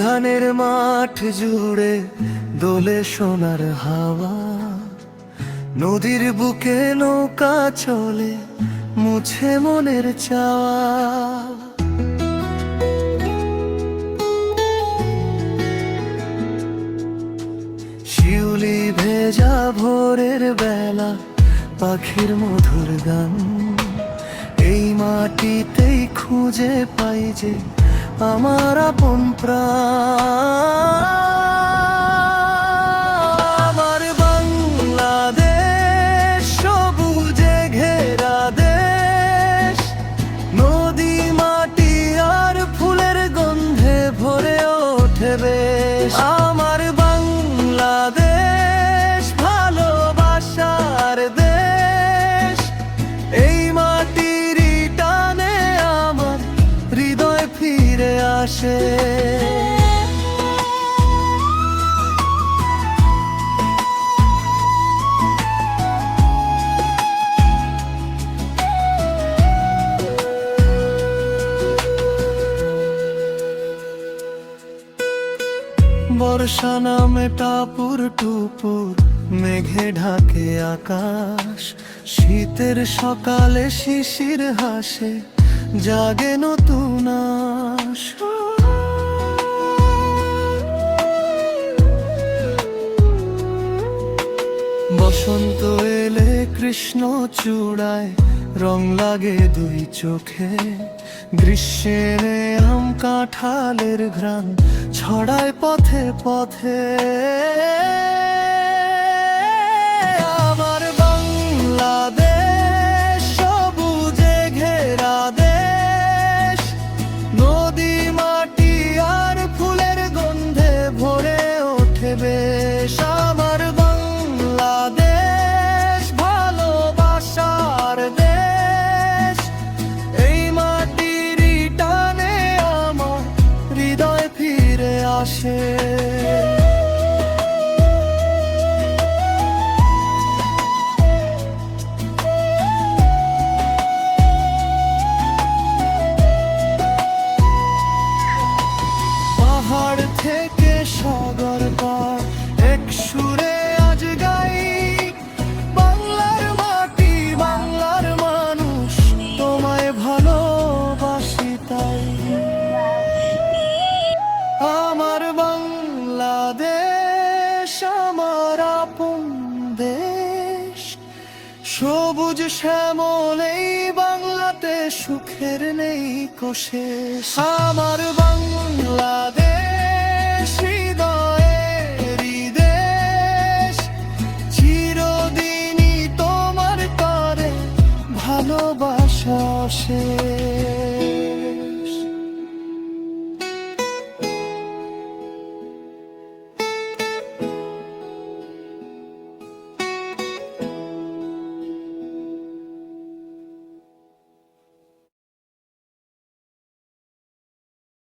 ধানের মাঠ জুড়ে দোলে সোনার হাওয়া, নদীর বুকে নৌকা চলে মুছে মনের চাওয়া। শিউলি ভেজা ভোরের বেলা, পাখির মধুর গান, এই মাটিতেই খুঁজে পাই যে আমার আপন প্রাণ। আমার বাংলাদেশ সবুজে ঘেরা দেশ, নদী মাটি আর ফুলের গন্ধে ভরে ওঠে বেশ। আমার বাংলাদেশ ভালোবাসার দেশ, এই মাটির টানে আমার হৃদয় ফিরে আসে। বর্ষা নামে টাপুর টুপুর, মেঘে ঢাকে আকাশ, শীতের সকালে শিশির হাসে, জাগে নতুন আশ। বসন্ত এলে কৃষ্ণ চূড়ায় রং লাগে দুই চোখে, গ্রীষ্মে আম কাঁঠালের ঘ্রাণ ছড়ায় পথে পথে। আমার বাংলাদেশ সবুজে ঘেরা দেশ, নদী মাটি আর ফুলের গন্ধে ভরে ওঠে বেশ। আমার বাংলাদেশ ভালোবাসার দেশ, এই মাটির টানে আমার হৃদয় ফিরে আসে। পাহাড় থেকে সাগর পার এক সুরে আজ গাই, বাংলার মাটি বাংলার মানুষ তোমায় ভালোবাসি তাই। আমার বাংলাদেশ আমার আপন দেশ, সবুজ শ্যামল এই বাংলাতে সুখের নেই কোশেষ। আমার বাংলাদেশ